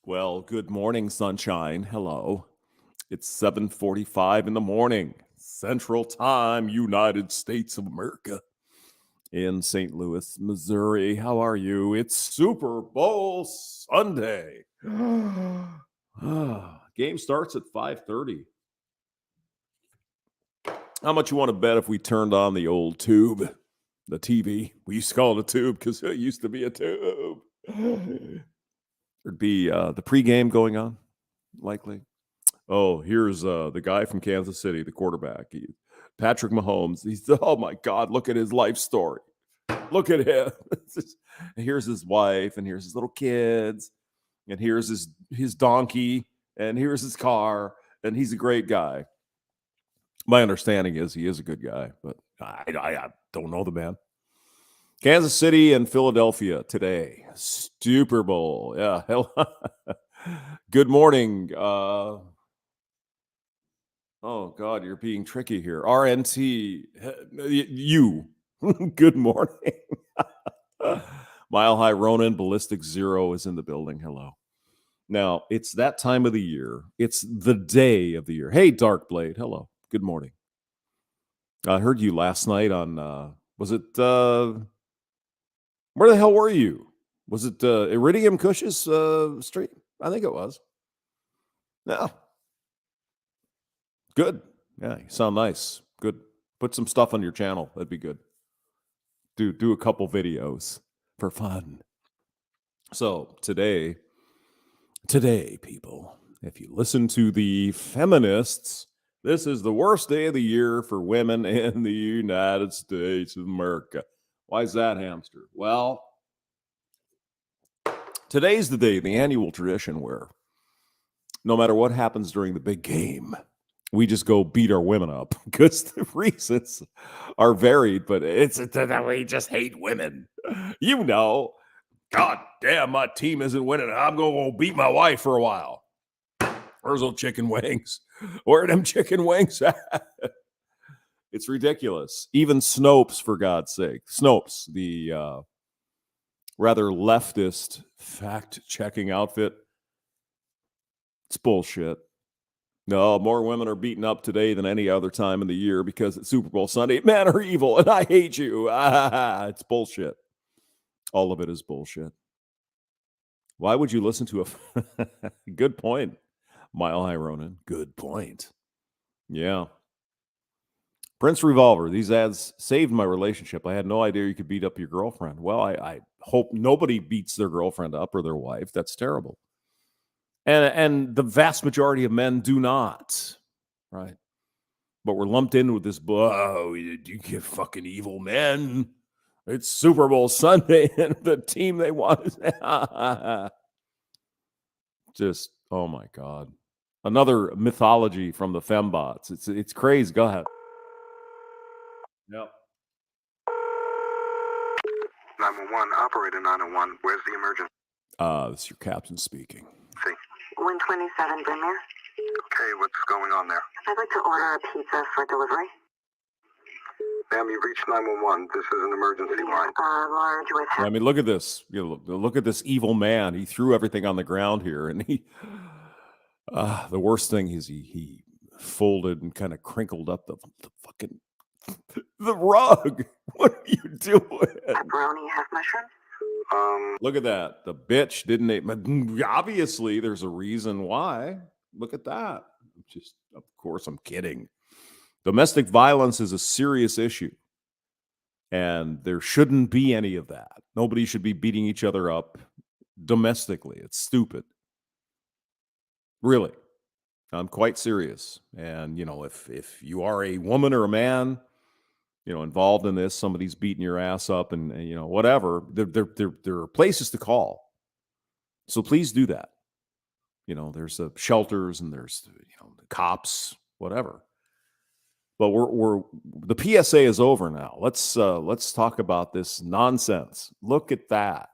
Well, good morning, sunshine. Hello. It's 7:45 in the morning, Central Time, United States of America, in St. Louis, Missouri. How are you? It's Super Bowl Sunday. Game starts at 5:30. How much you want to bet if we turned on the old tube, the TV? We used to call it a tube because it used to be a tube. There'd be the pregame going on, likely. Oh, here's the guy from Kansas City, the quarterback, Patrick Mahomes. He's oh my God, look at his life story. Look at him. Here's his wife, and here's his little kids, and here's his donkey, and here's his car, and he's a great guy. My understanding is he is a good guy, but I don't know the man. Kansas City and Philadelphia today. Super Bowl. Yeah. Hell. Good morning. Oh God, you're being tricky here. RNT, you. Good morning. Mile High Ronin Ballistic Zero is in the building. Hello. Now, it's that time of the year. It's the day of the year. Hey, Dark Blade. Hello. Good morning. I heard you last night on, was it, where the hell were you? Was it Iridium Cush's stream? I think it was. No. Good. Yeah, you sound nice. Good. Put some stuff on your channel. That'd be good. Do a couple videos for fun. So today, people, if you listen to the feminists, this is the worst day of the year for women in the United States of America. Why is that, hamster? Well, today's the day, the annual tradition where no matter what happens during the big game, we just go beat our women up because the reasons are varied, but it's that we just hate women. You know, God damn, my team isn't winning. I'm going to go beat my wife for a while. Where's those chicken wings? Where are them chicken wings at? It's ridiculous. Even Snopes, for God's sake. Snopes, the rather leftist fact-checking outfit. It's bullshit. No, more women are beaten up today than any other time in the year because it's Super Bowl Sunday. Men are evil, and I hate you. It's bullshit. All of it is bullshit. Why would you listen to a... Good point, Mile High Ronin. Good point. Yeah. Prince Revolver, these ads saved my relationship. I had no idea you could beat up your girlfriend. Well, I hope nobody beats their girlfriend up or their wife. That's terrible. And the vast majority of men do not, right? But we're lumped in with this, oh, you get fucking evil men. It's Super Bowl Sunday, and the team they want is... Just, oh my God. Another mythology from the fembots. It's crazy. Go ahead. Yep. 911, operator 901. Where's the emergency? This is your captain speaking. See. 127 Brymere. Okay, what's going on there? I'd like to order a pizza for delivery. Ma'am, you've reached 911. This is an emergency line. Large with... I mean, look at this. Look at this evil man. He threw everything on the ground here, and he... the worst thing is he folded and kind of crinkled up the fucking... the rug. What are you doing? Pepperoni, half mushroom. Look at that. The bitch didn't eat. Obviously, there's a reason why. Look at that. Just, of course, I'm kidding. Domestic violence is a serious issue, and there shouldn't be any of that. Nobody should be beating each other up domestically. It's stupid. Really. I'm quite serious. And, if you are a woman or a man, involved in this, somebody's beating your ass up and whatever, there are places to call. So please do that. There's shelters and there's, the cops, whatever. But the PSA is over now. Let's talk about this nonsense. Look at that.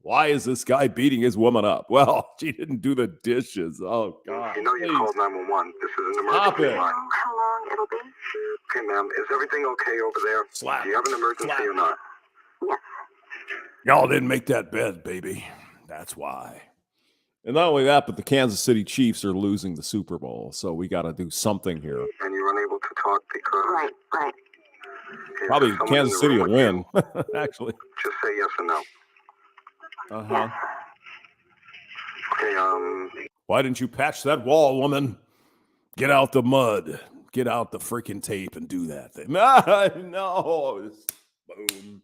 Why is this guy beating his woman up? Well, she didn't do the dishes. Oh, God. You know you called 911. This is an emergency line. How long it'll be? Okay, ma'am. Is everything okay over there? Slap. Do you have an emergency Slap. or not? Yes. Y'all didn't make that bed, baby. That's why. And not only that, but the Kansas City Chiefs are losing the Super Bowl, so we got to do something here. And you're unable to talk because Right. if Probably there's someone in Kansas the City room will with win, actually. Just say yes or no. Uh-huh. Okay, Why didn't you patch that wall, woman? Get out the mud. Get out the freaking tape and do that thing. No. Boom.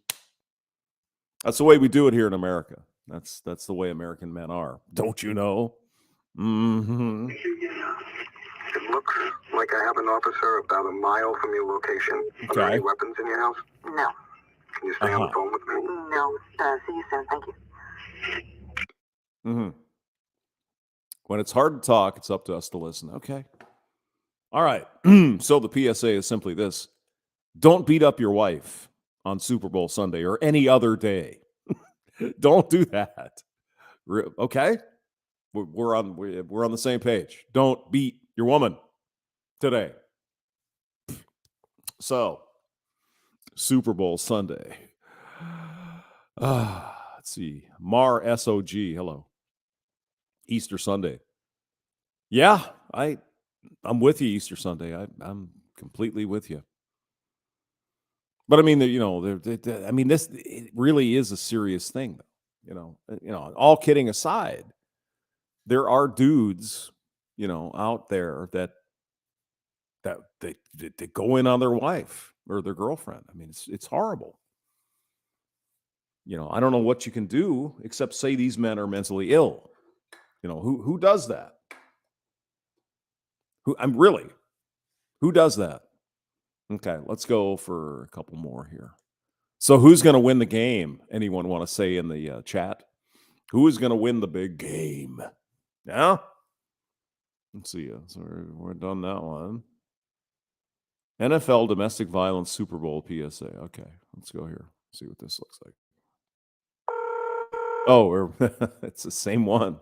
That's the way we do it here in America. That's the way American men are. Don't you know? Mm-hmm. it looks like I have an officer about a mile from your location. Are there Okay. any weapons in your house? No. Can you stay on the phone with me? No. See you soon. Thank you. Mm-hmm. When it's hard to talk, it's up to us to listen. Okay. All right. So the PSA is simply this. Don't beat up your wife on Super Bowl Sunday or any other day. Don't do that. Okay? We're on the same page. Don't beat your woman today. So, Super Bowl Sunday. Let's see. Mar SOG. Hello. Easter Sunday. Yeah, I'm with you Easter Sunday. I'm completely with you. But I mean, this it really is a serious thing, though. All kidding aside, there are dudes, out there that they go in on their wife or their girlfriend. I mean, it's horrible. I don't know what you can do except say these men are mentally ill. Who does that? Who does that? Okay, let's go for a couple more here. So who's going to win the game? Anyone want to say in the chat? Who is going to win the big game? Yeah? Let's see. So we're done that one. NFL domestic violence Super Bowl PSA. Okay, let's go here. See what this looks like. Oh, it's the same one.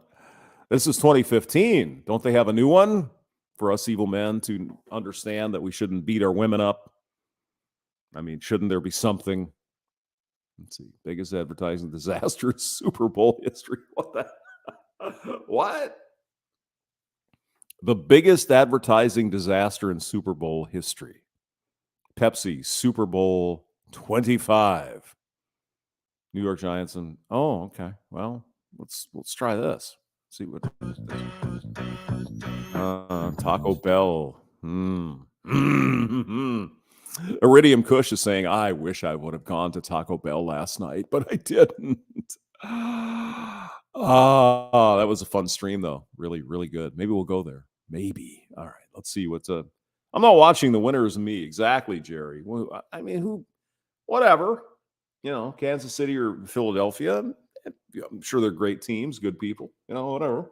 This is 2015. Don't they have a new one for us evil men to understand that we shouldn't beat our women up? I mean, shouldn't there be something? Let's see. Biggest advertising disaster in Super Bowl history. What the? What? The biggest advertising disaster in Super Bowl history. Pepsi, Super Bowl 25. New York Giants and okay. Well, let's try this. See what Taco Bell. Iridium Kush is saying, I wish I would have gone to Taco Bell last night, but I didn't. That was a fun stream, though. Really, really good. Maybe we'll go there. Maybe. All right. Let's see what's I'm not watching the winners and me. Exactly, Jerry. I mean, who? Whatever. Kansas City or Philadelphia. I'm sure they're great teams, good people. Whatever.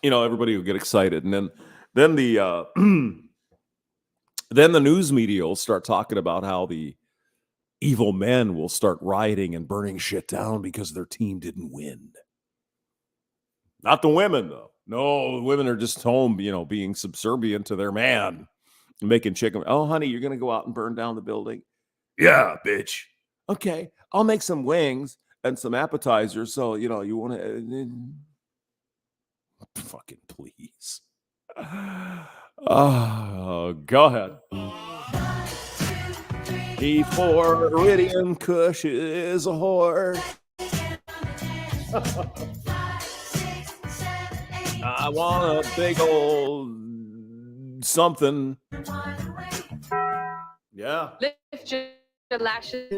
Everybody will get excited, and then the then the news media will start talking about how the evil men will start rioting and burning shit down because their team didn't win. Not the women, though. No, the women are just home, being subservient to their man, making chicken. Oh, honey, you're going to go out and burn down the building? Yeah, bitch. Okay, I'll make some wings and some appetizers. So, you want to... fucking please. Oh, go ahead. E4 Iridium Kush is a whore. I want a big old something. Yeah. Lift your lashes.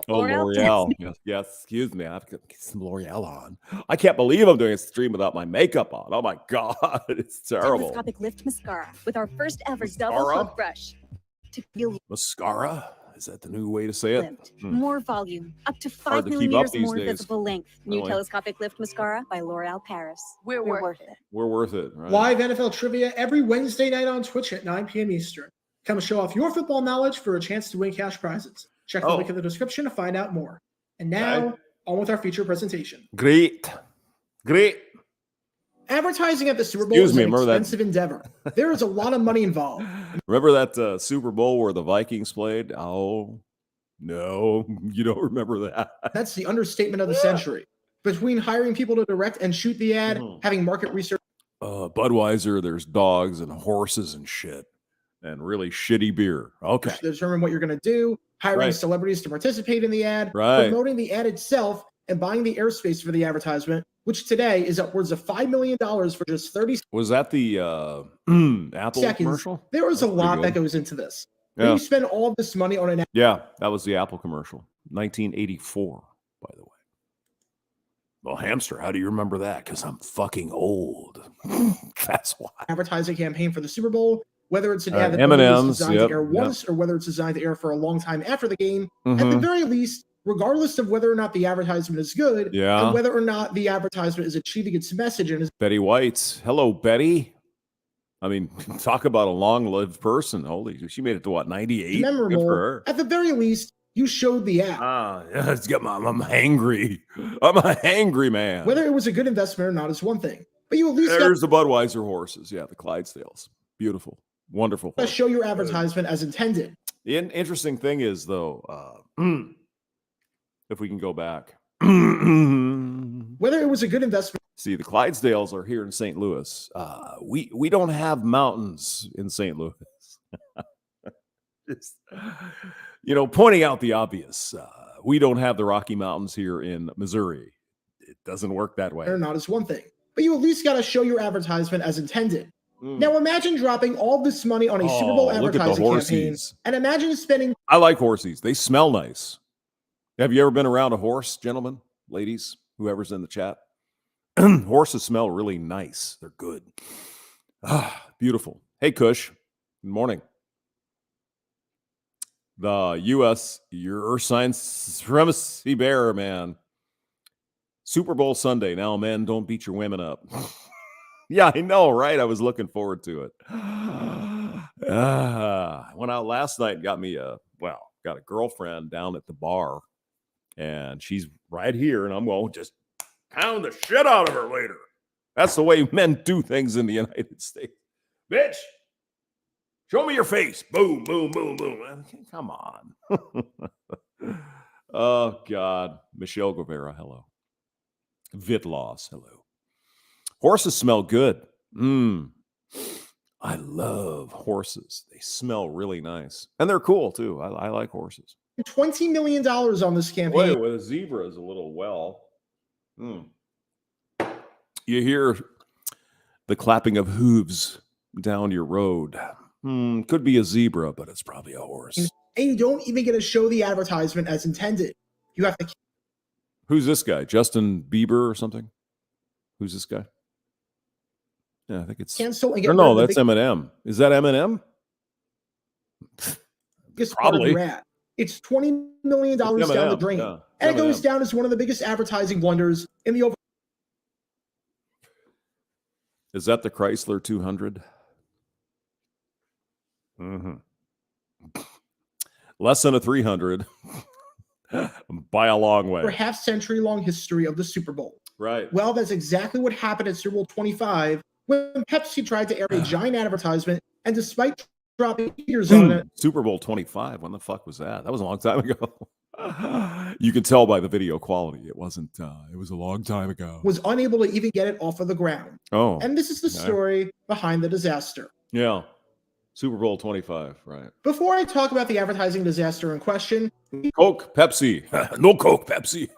Oh, L'Oreal. Yes, excuse me. I have to get some L'Oreal on. I can't believe I'm doing a stream without my makeup on. Oh my God, it's terrible. Telescopic lift mascara with our first ever Mascara? double hook brush to feel Mascara? Is that the new way to say it? lift, more volume, up to Hard 5 to keep up millimeters these more days. visible length. New Really? telescopic lift mascara by L'Oreal Paris. We're worth it. We're worth it. Right? Live NFL trivia every Wednesday night on Twitch at 9 p.m. Eastern. Come show off your football knowledge for a chance to win cash prizes. Check the link in the description to find out more. And now, on with our feature presentation. Great. Advertising at the Super Bowl Excuse is me, an remember that- expensive endeavor. There is a lot of money involved. Remember that Super Bowl where the Vikings played? Oh, no, you don't remember that. That's the understatement of the century. between hiring people to direct and shoot the ad, Mhm. having market research Budweiser, there's dogs and horses and shit, and really shitty beer. Okay. to determine what you're going to do, hiring Right. celebrities to participate in the ad, Right. promoting the ad itself, and buying the airspace for the advertisement, which today is upwards of $5 million for just 30 Was that the Apple seconds. commercial? There is That's a pretty lot that good. goes into this. When Yeah. you spend all of this money on an ad, Yeah, that was the Apple commercial. 1984, by the way. Well, hamster, how do you remember that? Because I'm fucking old. That's why. advertising campaign for the Super Bowl, whether it's an All ad right, that only is M&Ms, designed yep, to air yep. once, or whether it's designed to air for a long time after the game. At the Mhm. very least, regardless of whether or not the advertisement is good, Yeah. and whether or not the advertisement is achieving its message and is Betty White. Hello, Betty. I mean, talk about a long-lived person. Holy, she made it to what, 98? Good for memorable, her. at the very least, you showed the ad. Yeah, I'm hangry. I'm a hangry man. Whether it was a good investment or not is one thing, but you at least got There's the Budweiser horses. Yeah, the Clydesdales. Beautiful. Wonderful. to horses. show your advertisement as intended. The interesting thing is, though, if we can go back. Whether it was a good investment See, the Clydesdales are here in St. Louis. We don't have mountains in St. Louis. Just, pointing out the obvious. We don't have the Rocky Mountains here in Missouri. It doesn't work that way. or not is one thing, but you at least got to show your advertisement as intended. Mm. Now imagine dropping all this money on a Super Bowl Look at the advertising campaign, horsies. and imagine spending I like horsies. They smell nice. Have you ever been around a horse, gentlemen, ladies, whoever's in the chat? Horses smell really nice. They're good. Beautiful. Hey, Kush. Good morning. The U.S. Your Science Supremacy Bearer, man. Super Bowl Sunday. Now, men, don't beat your women up. Yeah, I know, right? I was looking forward to it. Went out last night and got a girlfriend down at the bar, and she's right here, and I'm going to just pound the shit out of her later. That's the way men do things in the United States. Bitch, show me your face. Boom, boom, boom, boom. Come on. Oh, God. Michelle Guevara, hello. Vitloss, hello. Horses smell good. I love horses. They smell really nice. And they're cool, too. I like horses. $20 million on this campaign. Boy, with a zebra is a little well. You hear the clapping of hooves down your road. Could be a zebra, but it's probably a horse. And you don't even get to show the advertisement as intended. You have to Who's this guy? Justin Bieber or something? Who's this guy? Yeah, I think it's... cancel and get Or rid no, of the that's Eminem. Is that Eminem? biggest part of probably. your ad. It's $20 million down the Eminem, drain. yeah, And it goes Eminem. down as one of the biggest advertising blunders in the over. Is that the Chrysler 200? Less than a 300 by a long way. For half-century long history of the Super Bowl. Right. Well, that's exactly what happened at Super Bowl 25 when Pepsi tried to air a giant advertisement, and despite dropping years on it, Super Bowl 25. When the fuck was that? That was a long time ago. You can tell by the video quality. It wasn't, it was a long time ago. was unable to even get it off of the ground. Oh, And this is the okay. story behind the disaster. Yeah. Super Bowl 25. Right. Before I talk about the advertising disaster in question, Coke, Pepsi. No Coke, Pepsi.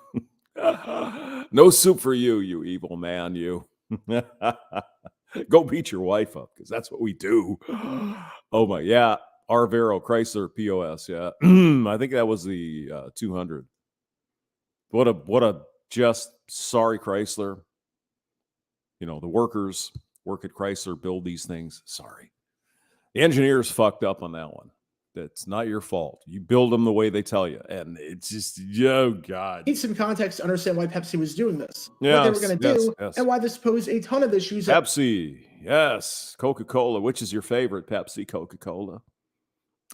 No soup for you, you evil man, you. Go beat your wife up, because that's what we do. Oh my, yeah. Arvero Chrysler POS, yeah. I think that was the 200. What a just sorry Chrysler. The workers work at Chrysler, build these things. Sorry. The engineers fucked up on that one. That's not your fault. You build them the way they tell you. And it's just, oh God. need some context to understand why Pepsi was doing this, what they Yes, were going to yes, do, yes. and why this posed a ton of issues. Pepsi, yes. Coca-Cola. Which is your favorite? Pepsi, Coca-Cola.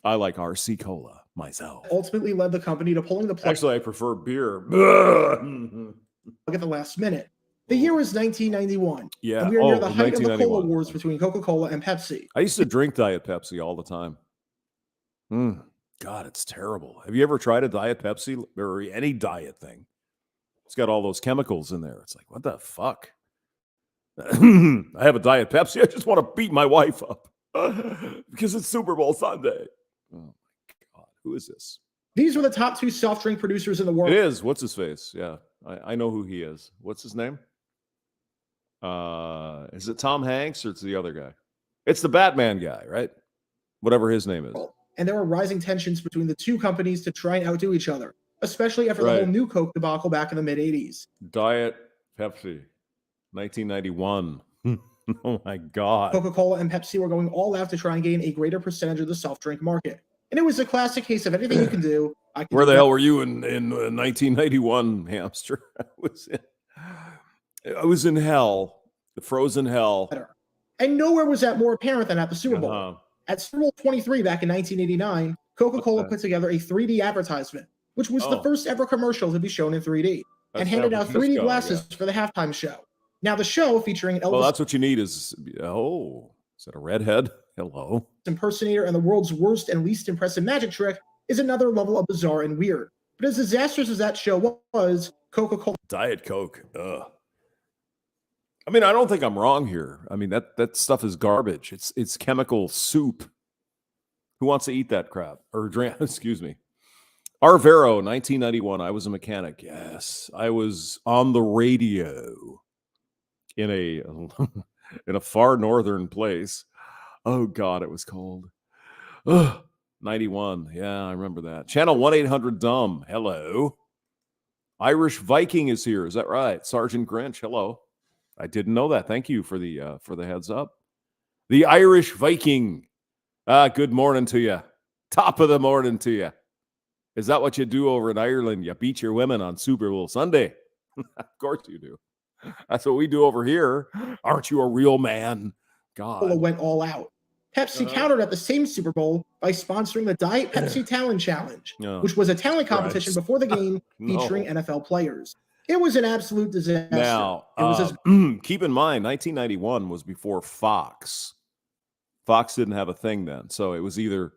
I like RC Cola myself. Ultimately led the company to pulling the plug Actually, I prefer beer. at the last minute. The year was 1991. Yeah. And we are near the height of the cola 1991. wars between Coca-Cola and Pepsi. I used to drink Diet Pepsi all the time. God, it's terrible. Have you ever tried a Diet Pepsi or any diet thing? It's got all those chemicals in there. It's like, what the fuck? I have a Diet Pepsi. I just want to beat my wife up because it's Super Bowl Sunday. Oh my God. Who is this? These were the top 2 soft drink producers in the It world. is. What's his face? Yeah. I know who he is. What's his name? Is it Tom Hanks or it's the other guy? It's the Batman guy, right? Whatever his name is. And there were rising tensions between the two companies to try and outdo each other, especially after the whole new Coke debacle back in the mid-'80s. Diet Pepsi, 1991. Oh my God. Coca-Cola and Pepsi were going all out to try and gain a greater percentage of the soft drink market. And it was a classic case of anything you can do. Where the hell were you in 1991, hamster? I was in hell, the frozen hell. And nowhere was that more apparent than at the Super Bowl. At Super Bowl 23 back in 1989, Coca-Cola put together a 3D advertisement, which was the first ever commercial to be shown in 3D, and handed out 3D glasses for the halftime show. Now the show featuring Elvis. Well, that's what you need is, is that a redhead? Hello. Impersonator and the world's worst and least impressive magic trick is another level of bizarre and weird. But as disastrous as that show was, Coca-Cola. Diet Coke. Ugh. I mean, I don't think I'm wrong here. I mean, that stuff is garbage. It's chemical soup. Who wants to eat that crap? Or drink, excuse me. Arvero, 1991. I was a mechanic. Yes. I was on the radio in a far northern place. Oh, God, it was cold. Ugh. 91. Yeah, I remember that. Channel 1-800-DUMB. Hello. Irish Viking is here. Is that right? Sergeant Grinch. Hello. I didn't know that. Thank you for the heads up. The Irish Viking. Good morning to you. Top of the morning to you. Is that what you do over in Ireland? You beat your women on Super Bowl Sunday. Of course you do. That's what we do over here. Aren't you a real man? God. Went all out. Pepsi countered at the same Super Bowl by sponsoring the Diet Pepsi Talent Challenge, which was a talent competition before the game featuring NFL players. It was an absolute disaster. Now, keep in mind, 1991 was before Fox. Fox didn't have a thing then. So it was either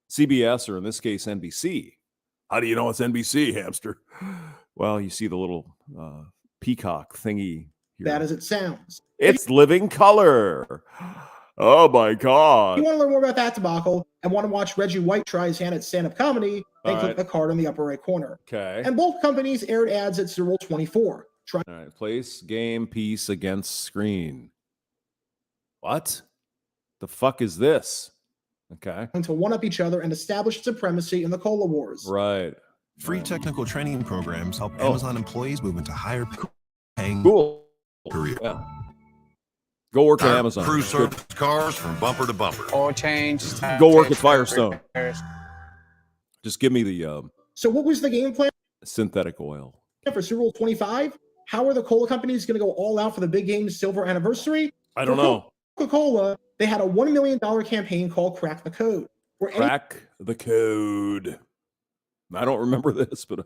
CBS or, in this case, NBC. How do you know it's NBC, hamster? Well, you see the little peacock thingy here. Bad as it sounds. It's living color. Oh, my God. If you want to learn more about that debacle and want to watch Reggie White try his hand at stand-up comedy, then click the card in the upper right corner. Okay. And both companies aired ads at Super Bowl 24. All right. Place, game, piece against screen. What? The fuck is this? Okay. To one-up each other and establish supremacy in the cola wars. Right. Free technical training programs help Amazon employees move into higher paying career. Yeah. Go work at Amazon. Crew service cars from bumper to bumper. Oil change. Go work at Firestone. Just give me the So what was the game plan synthetic oil for Super Bowl 25? How are the cola companies going to go all out for the big game's silver anniversary? I don't know. Coca-Cola, they had a $1 million campaign called Crack the Code. Crack the Code. I don't remember this, but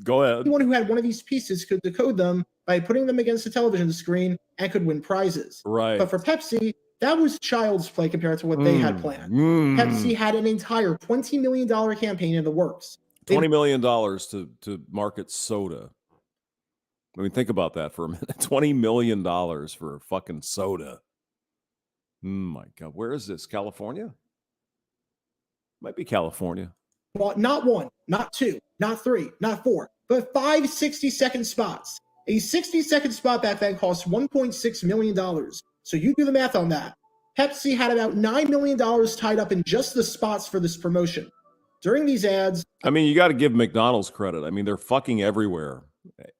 go ahead. Anyone who had one of these pieces could decode them by putting them against the television screen and could win prizes. Right. But for Pepsi, that was child's play compared to what they had planned. Pepsi had an entire $20 million campaign in the works. $20 million to market soda. I mean, think about that for a minute. $20 million for a fucking soda. My God. Where is this? California? Might be California. Well, not one, not two, not three, not four, but 5 60-second spots. A 60-second spot back then cost $1.6 million. So you do the math on that. Pepsi had about $9 million tied up in just the spots for this promotion. During these ads... I mean, you got to give McDonald's credit. I mean, they're fucking everywhere.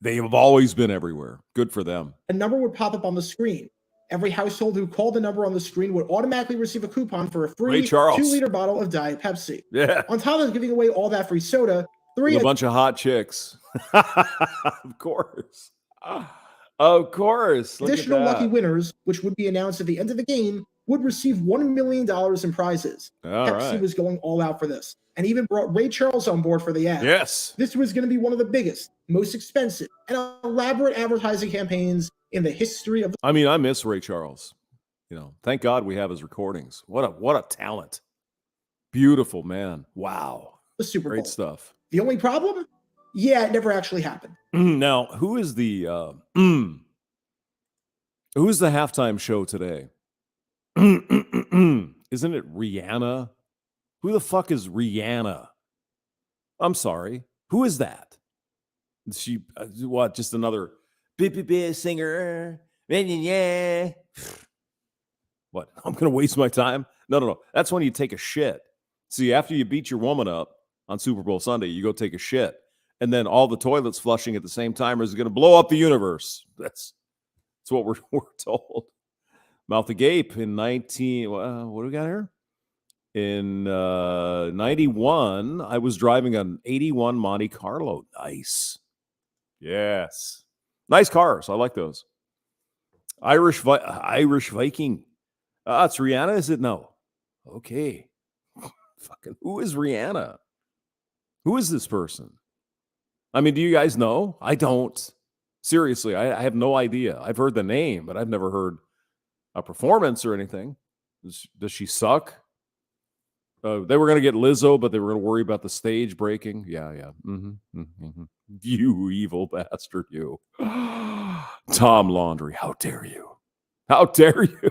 They have always been everywhere. Good for them. A number would pop up on the screen. Every household who called the number on the screen would automatically receive a coupon for a free 2-liter bottle of Diet Pepsi. Yeah. On top of giving away all that free soda, a bunch of hot chicks. Of course. Of course. Additional lucky winners, which would be announced at the end of the game, would receive $1 million in prizes. Pepsi was going all out for this, and even brought Ray Charles on board for the ad. Yes. This was going to be one of the biggest, most expensive, and elaborate advertising campaigns in the history of... I mean, I miss Ray Charles. You know, thank God we have his recordings. What a talent. Beautiful man. Wow. The Super Bowl. Great stuff. The only problem? Yeah, it never actually happened. Now, who is the halftime show today? Isn't it Rihanna? Who the fuck is Rihanna? I'm sorry. Who is that? Is she what? Just another singer? Yeah. What? I'm gonna waste my time? No. That's when you take a shit. See, after you beat your woman up on Super Bowl Sunday, you go take a shit, and then all the toilets flushing at the same time is going to blow up the universe. That's what we're told. Mouth agape in 19. What do we got here? In 91, I was driving an 81 Monte Carlo. Nice. Yes. Nice cars. I like those. Irish Viking. It's Rihanna, is it? No. Okay. Fucking who is Rihanna? Who is this person? I mean, do you guys know? I don't. Seriously, I have no idea. I've heard the name, but I've never heard a performance or anything. Does she suck? They were going to get Lizzo, but they were going to worry about the stage breaking. Yeah. You evil bastard, you. Tom Laundry, how dare you? How dare you?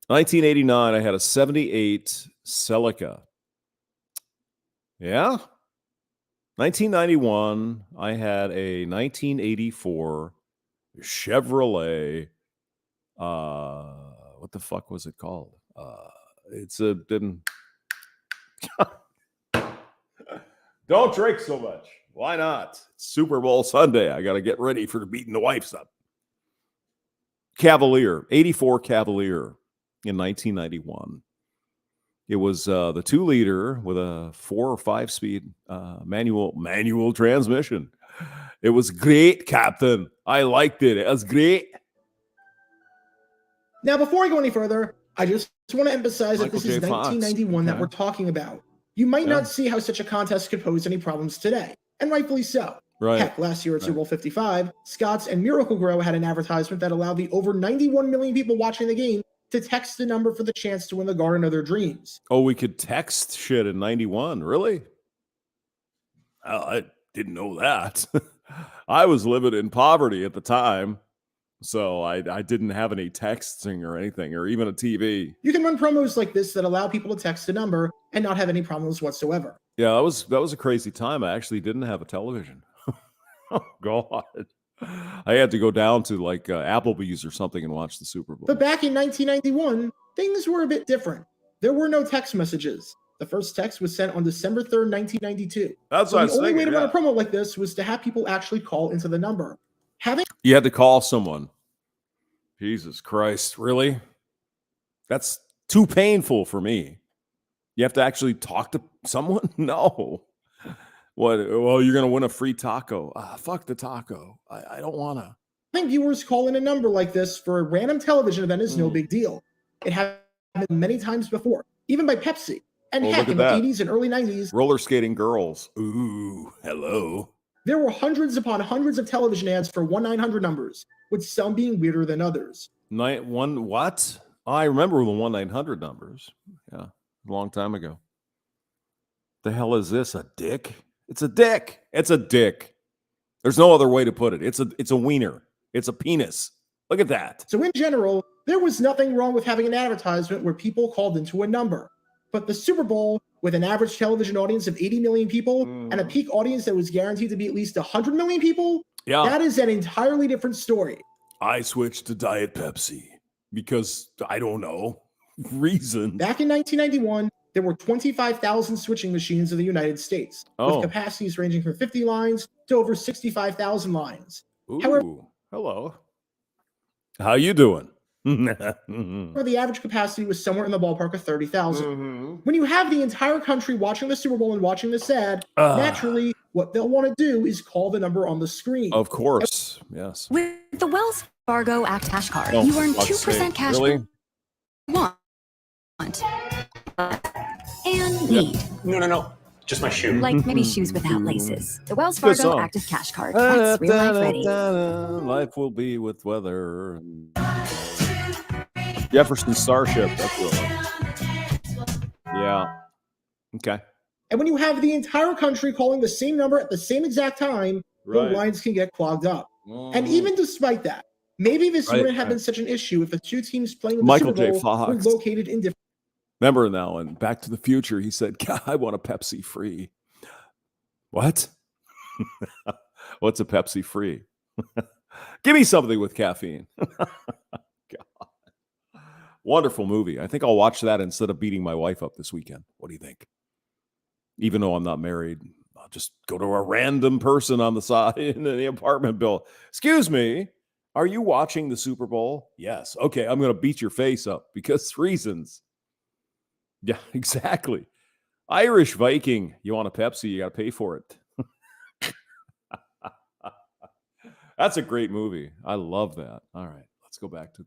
1989, I had a 78 Celica. Yeah. 1991, I had a 1984 Chevrolet. What the fuck was it called? Don't drink so much. Why not? It's Super Bowl Sunday. I got to get ready for beating the wives up. Cavalier, 84 Cavalier in 1991. It was the 2-liter with a 4 or 5 speed manual transmission. It was great, Captain. I liked it. It was great. Now, before I go any further, I just want to emphasize that Michael this is J. Fox. 1991 that Okay. we're talking about. You might not see how such a contest could pose any problems today, and rightfully so. Right. Heck, last year at Super Bowl 55, Scott's and Miracle Grow had an advertisement that allowed the over 91 million people watching the game to text the number for the chance to win the garden of their dreams. Oh, we could text shit in 91. Really? I didn't know that. I was living in poverty at the time, so I didn't have any texting or anything, or even a TV. You can run promos like this that allow people to text a number and not have any problems whatsoever. Yeah, that was a crazy time. I actually didn't have a television. Oh, God. I had to go down to like Applebee's or something and watch the Super Bowl. But back in 1991, things were a bit different. There were no text messages. The first text was sent on December 3rd, 1992. That's So what I the was only way to thinking. run a promo like this was to have people actually call into the number. Having You had to call someone. Jesus Christ, really? That's too painful for me. You have to actually talk to someone? No. What? Well, you're going to win a free taco. Fuck the taco. I don't want to. viewers call in a number like this for a random television event is no big deal. It happened many times before, even by Pepsi. And Oh, heck, look in the at that. 80s and early 90s, Roller skating girls. Ooh, hello. there were hundreds upon hundreds of television ads for 1-900 numbers, with some being weirder than others. What? I remember the 1-900 numbers. Yeah, a long time ago. The hell is this? A dick? It's a dick. It's a dick. There's no other way to put it. It's a wiener. It's a penis. Look at that. So in general, there was nothing wrong with having an advertisement where people called into a number. But the Super Bowl, with an average television audience of 80 million people and a peak audience that was guaranteed to be at least 100 million people, Yeah. that is an entirely different story. I switched to Diet Pepsi because I don't know reason. Back in 1991, there were 25,000 switching machines in the United States, Oh. with capacities ranging from 50 lines to over 65,000 lines. Ooh, However- hello. How you doing? Where the average capacity was somewhere in the ballpark of 30,000. When you have the entire country watching the Super Bowl and watching this ad, naturally, what they'll want to do is call the number on the screen. Of course, yes. With the Wells Fargo Act Cash Card, Oh, you earn for fuck's 2% sake. cash Really? per want and need. No. Just my shoe. Like maybe shoes without laces. The Wells Good Fargo song. Active Cash Card. That's real life ready. Life will be with weather. Jefferson Starship. That's real. Yeah. Okay. And when you have the entire country calling the same number at the same exact time, the lines can get clogged up. And even despite that, maybe this wouldn't have been such an issue if the two teams playing in the Michael Super J. Bowl were Fox. located in different. Remember now, in Back to the Future, he said, God, I want a Pepsi free. What? What's a Pepsi free? Give me something with caffeine. God. Wonderful movie. I think I'll watch that instead of beating my wife up this weekend. What do you think? Even though I'm not married, I'll just go to a random person on the side in the apartment bill. Excuse me, are you watching the Super Bowl? Yes. Okay, I'm going to beat your face up because reasons. Yeah, exactly. Irish Viking. You want a Pepsi, you got to pay for it. That's a great movie. I love that. All right, let's go back to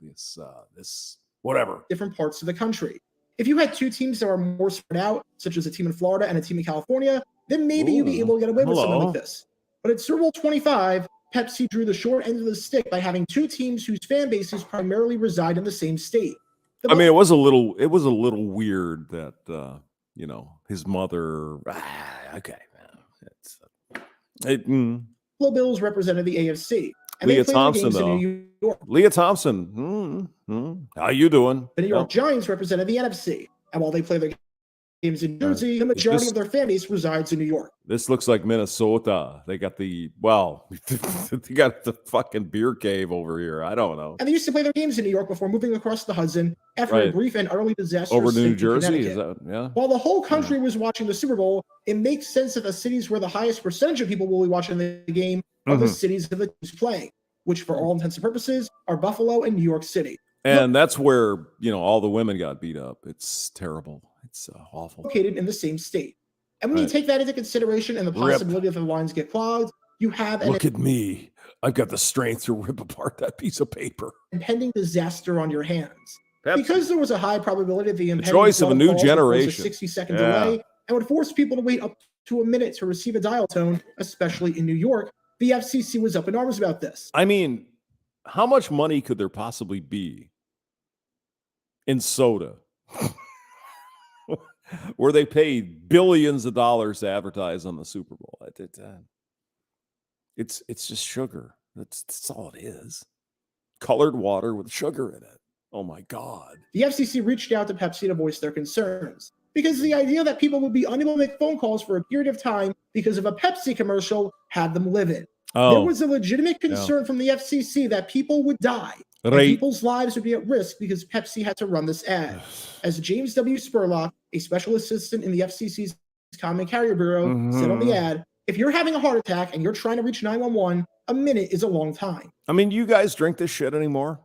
this whatever. Different parts of the country. If you had two teams that are more spread out, such as a team in Florida and a team in California, then maybe you'd be able to get away with something like this. But at Super Bowl 25, Pepsi drew the short end of the stick by having two teams whose fan bases primarily reside in the same state. I mean, it was a little weird that his mother. Okay, Buffalo Bills represented the AFC. And Leah they played Thompson, games though. in New York. Leah Thompson. How you doing? The New York Giants represented the NFC. And while they play their games in Jersey, the majority of their fan base resides in New York. This looks like Minnesota. They got they got the fucking beer cave over here. I don't know. And they used to play their games in New York before moving across the Hudson after a brief and utterly disastrous over to stint New in Jersey. Is Connecticut. that While the whole country was watching the Super Bowl, it makes sense that the cities where the highest percentage of people will be watching the game are the cities of the teams playing, which for all intents and purposes are Buffalo and New York City. And that's where, all the women got beat up. It's terrible. It's awful. Located in the same state. And when you take that into consideration and the possibility that the lines get clogged, you have an Look at me. I've got the strength to rip apart that piece of paper. impending disaster on your hands. Pepsi. Because there was a high probability of the impending choice of a new phone calls would cause generation. a 60-second delay and would force people to wait up to a minute to receive a dial tone, especially in New York, the FCC was up in arms about this. I mean, how much money could there possibly be in soda where they paid billions of dollars to advertise on the Super Bowl? It's just sugar. That's all it is. Colored water with sugar in it. Oh my God. The FCC reached out to Pepsi to voice their concerns because the idea that people would be unable to make phone calls for a period of time because of a Pepsi commercial had them livid. There was a legitimate concern from the FCC that people would die. And people's lives would be at risk because Pepsi had to run this ad. As James W. Spurlock, a special assistant in the FCC's Common Carrier Bureau, said on the ad, if you're having a heart attack and you're trying to reach 911, a minute is a long time. I mean, you guys drink this shit anymore?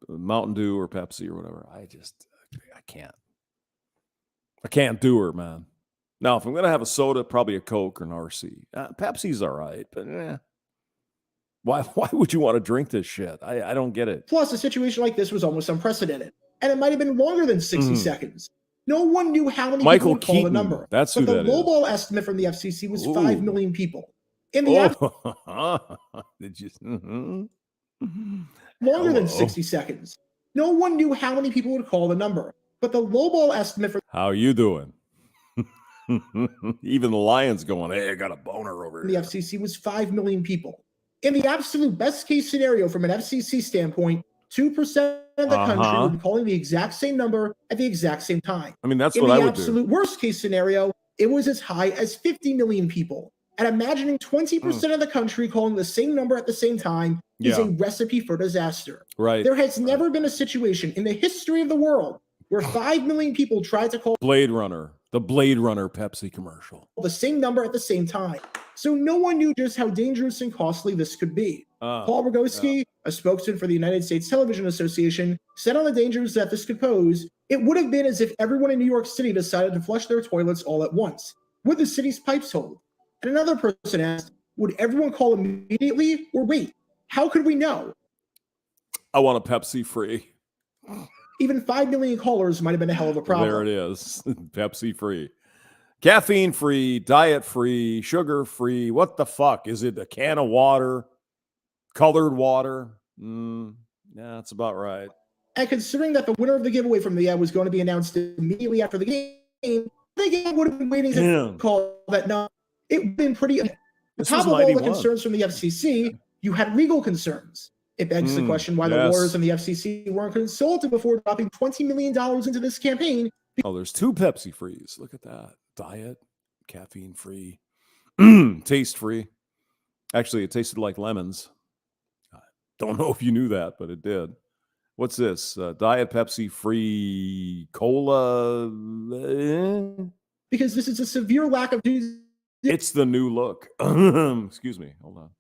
Mountain Dew or Pepsi or whatever. I can't. I can't do her, man. Now, if I'm going to have a soda, probably a Coke or an RC. Pepsi's all right, but why would you want to drink this shit? I don't get it. Plus, a situation like this was almost unprecedented, and it might have been longer than 60 seconds. No one knew how many people would call the number. That's but who the that is. lowball estimate from the FCC was 5 million people. In the Did you? Longer than 60 seconds. No one knew how many people would call the number, but the lowball estimate for How you doing? Even the Lions going, hey, I got a boner over the here. FCC was 5 million people. In the absolute best case scenario from an FCC standpoint, 2% of the country would be calling the exact same number at the exact same time. I mean, that's In what the I would absolute worst case scenario, it was as high as 50 million people. And imagining 20% of the country calling the same number at the same time is a recipe for disaster. Right. There has never been a situation in the history of the world where 5 million people tried to call the Blade Runner Pepsi commercial. the same number at the same time. So no one knew just how dangerous and costly this could be. Paul Rogowski, a spokesman for the United States Television Association, said on the dangers that this could pose, it would have been as if everyone in New York City decided to flush their toilets all at once. Would the city's pipes hold? And another person asked, would everyone call immediately or wait? How could we know? I want a Pepsi free. Even 5 million callers might have been a hell of a problem. There it is. Pepsi free. Caffeine free, diet free, sugar free. What the fuck? Is it a can of water? Colored water? Yeah, that's about right. And considering that the winner of the giveaway from the ad was going to be announced immediately after the game, think I would have been waiting to Damn. call that. No, it would have been pretty. On This top was of all the 91. concerns from the FCC, you had legal concerns. It begs the question why the yes. lawyers and the FCC weren't consulted before dropping $20 million into this campaign. Oh, there's 2 Pepsi Frees. Look at that. Diet, caffeine free, taste free. Actually, it tasted like lemons. I don't know if you knew that, but it did. What's this? Diet Pepsi free cola. Because this is a severe lack of It's the new look. Excuse me. Hold on.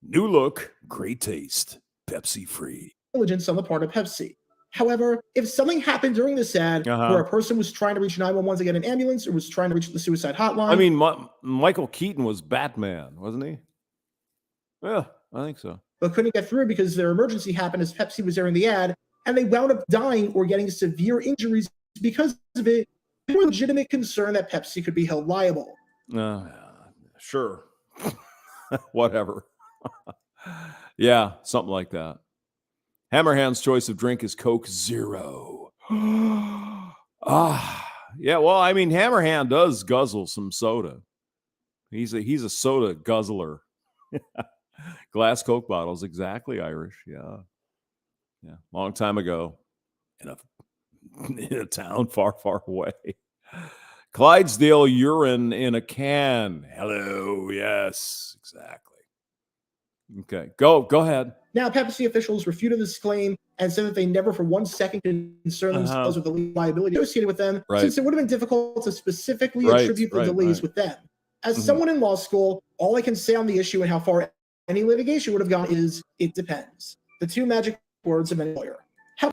New look, great taste, Pepsi free. diligence on the part of Pepsi. However, if something happened during this ad where a person was trying to reach 911 to get an ambulance or was trying to reach the suicide hotline. I mean, Michael Keaton was Batman, wasn't he? Yeah, I think so. But couldn't get through because their emergency happened as Pepsi was airing the ad, and they wound up dying or getting severe injuries because of it. There was legitimate concern that Pepsi could be held liable. Sure. Whatever. Yeah, something like that. Hammerhand's choice of drink is Coke Zero. Yeah, well, I mean, Hammerhand does guzzle some soda. He's a soda guzzler. Glass Coke bottles, exactly, Irish. Yeah. Long time ago, in a town far, far away. Clydesdale urine in a can. Hello, yes, exactly. Okay, go ahead. Now, Pepsi officials refuted this claim and said that they never for 1 second concerned themselves with the liability associated with them, since it would have been difficult to specifically attribute the delays with them. As someone in law school, all I can say on the issue and how far any litigation would have gone is, it depends. The 2 magic words of any lawyer.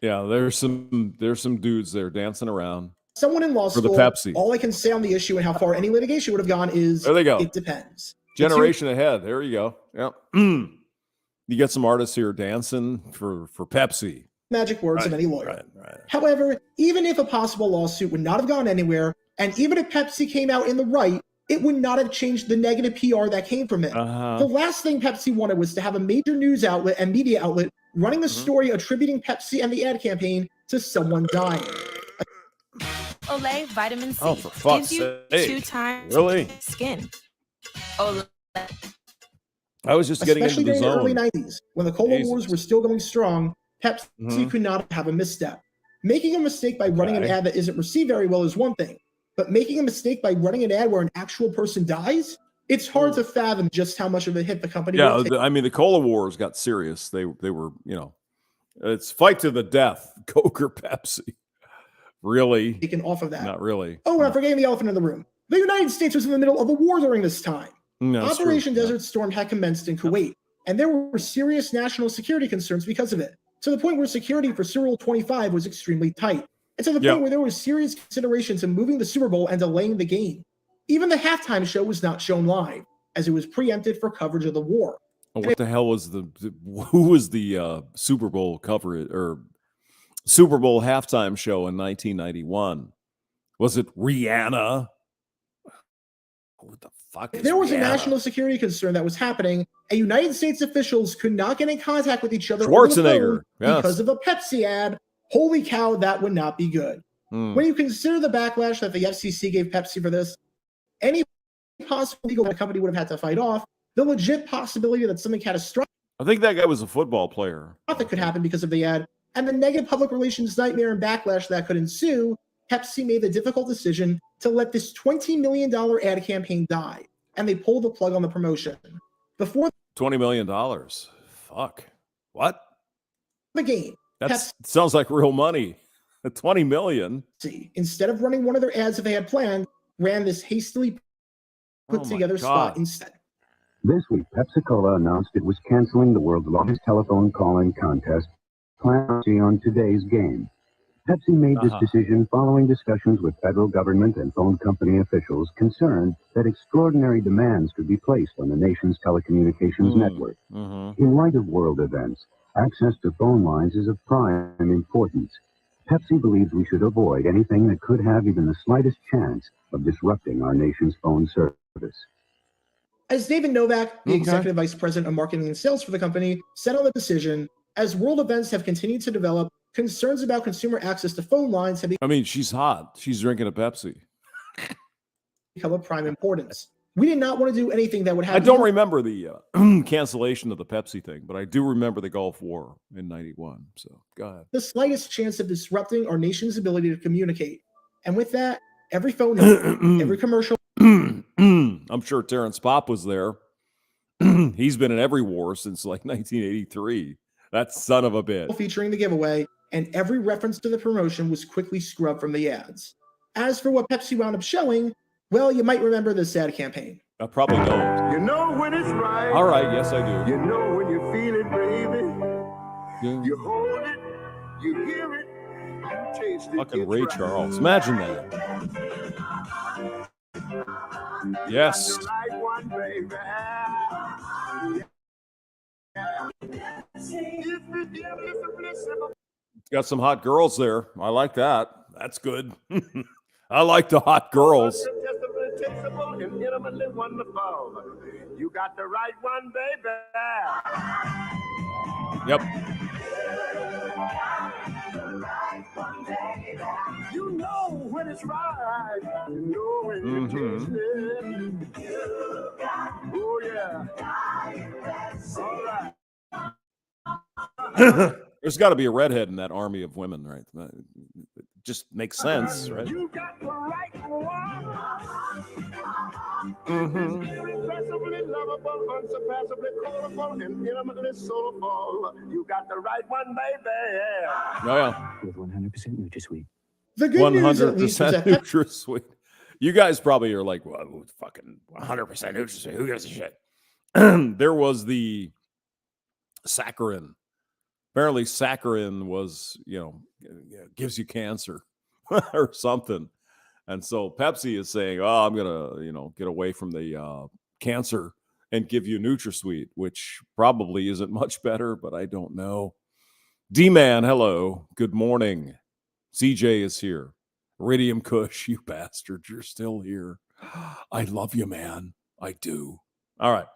Yeah, there's some dudes there dancing around. Someone in law for school, the Pepsi. all I can say on the issue and how far any litigation would have gone is, there they go. It depends. Generation ahead. There you go. Yep. You get some artists here dancing for Pepsi. Magic words of any lawyer. Right. However, even if a possible lawsuit would not have gone anywhere, and even if Pepsi came out in the right, it would not have changed the negative PR that came from it. The last thing Pepsi wanted was to have a major news outlet and media outlet running a story attributing Pepsi and the ad campaign to someone dying. Olay Vitamin C Oh, for fuck's gives you sake. 2 times Really? skin. Olay. I was just getting into Especially the during the zone. early 90s, when the Cola Wars were still going strong, Pepsi could not have a misstep. Making a mistake by running an ad that isn't received very well is one thing, but making a mistake by running an ad where an actual person dies, it's hard to fathom just how much of a hit the company would take. I mean, the Cola Wars got serious. They were, it's fight to the death, Coke or Pepsi. Really? Taken off of that. Not really. Oh, and I'm forgetting the elephant in the room. The United States was in the middle of a war during this time. No, Operation Desert Storm had commenced in Kuwait, and there were serious national security concerns because of it, to the point where security for Super Bowl 25 was extremely tight, and to the point where there was serious considerations in moving the Super Bowl and delaying the game. Even the halftime show was not shown live, as it was preempted for coverage of the war. What the hell was who was the Super Bowl coverage or Super Bowl halftime show in 1991? Was it Rihanna? What the fuck? If there was a national security concern that was happening, and United States officials could not get in contact with each other over the Schwarzenegger, phone because of a Pepsi ad, holy cow, that would not be good. When you consider the backlash that the FCC gave Pepsi for this, any possible legal that a company would have had to fight off, the legit possibility that something catastrophic I think that guy was a football player. could happen because of the ad, and the negative public relations nightmare and backlash that could ensue, Pepsi made the difficult decision to let this $20 million ad campaign die, and they pulled the plug on the promotion. Before $20 million. Fuck. What? the game, That sounds like real money. $20 million. Pepsi, instead of running one of their ads that they had planned, ran this hastily put together spot instead. This week, Pepsi-Cola announced it was canceling the world's largest telephone calling contest, planned on today's game. Pepsi made this decision following discussions with federal government and phone company officials concerned that extraordinary demands could be placed on the nation's telecommunications network. In light of world events, access to phone lines is of prime importance. Pepsi believes we should avoid anything that could have even the slightest chance of disrupting our nation's phone service. As David Novak, the executive vice president of marketing and sales for the company, said on the decision, as world events have continued to develop, concerns about consumer access to phone lines have I mean, she's hot. She's drinking a Pepsi. become of prime importance. We did not want to do anything that would have. I don't remember the cancellation of the Pepsi thing, but I do remember the Gulf War in '91. So go ahead. The slightest chance of disrupting our nation's ability to communicate. And with that, every phone number, every commercial. I'm sure Terrence Popp was there. He's been in every war since like 1983. That son of a bitch. Featuring the giveaway, and every reference to the promotion was quickly scrubbed from the ads. As for what Pepsi wound up showing, well, you might remember this ad campaign. I probably don't. You know when it's right. All right, yes, I do. You know when you feel it, baby. Yeah. You hold it, you hear it, you taste it. Fucking Ray Charles. Imagine that. Yes. Got some hot girls there. I like that. That's good. I like the hot girls. You got the right one, baby. Yep. You know when it's right. You know when it's oh, yeah. All right. There's got to be a redhead in that army of women, right? It just makes sense, right? You got the right one. Irrepressibly lovable, unsurpassably callable, and intimately soulful. You got the right one, baby. Oh, yeah. With 100% NutraSweet. The good news, at least, is 100% that NutraSweet. You guys probably are like, well, fucking 100% NutraSweet. Who gives a shit? There was the saccharin. Apparently, saccharin was, gives you cancer or something. And so Pepsi is saying, oh, I'm going to, get away from the cancer and give you NutraSweet, which probably isn't much better, but I don't know. D-Man, hello. Good morning. CJ is here. Iridium Kush, you bastard. You're still here. I love you, man. I do. All right.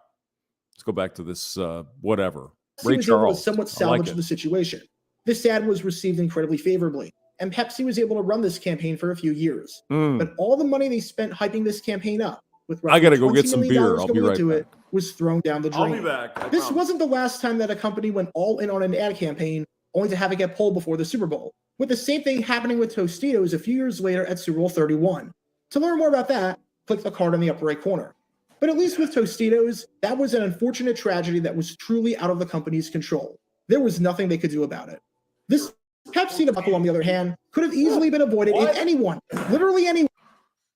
Let's go back to this whatever. Ray was able to Charles. somewhat salvage the situation. This ad was received incredibly favorably, and Pepsi was able to run this campaign for a few years. But all the money they spent hyping this campaign up, with I gotta go $20 get some million beer. I'll be going right into back. it, was thrown down the drain. I'll be back. This wasn't the last time that a company went all in on an ad campaign, only to have it get pulled before the Super Bowl, with the same thing happening with Tostitos a few years later at Super Bowl 31. To learn more about that, click the card in the upper right corner. But at least with Tostitos, that was an unfortunate tragedy that was truly out of the company's control. There was nothing they could do about it. This Pepsi debacle, on the other hand, could have easily been avoided if anyone, literally anyone.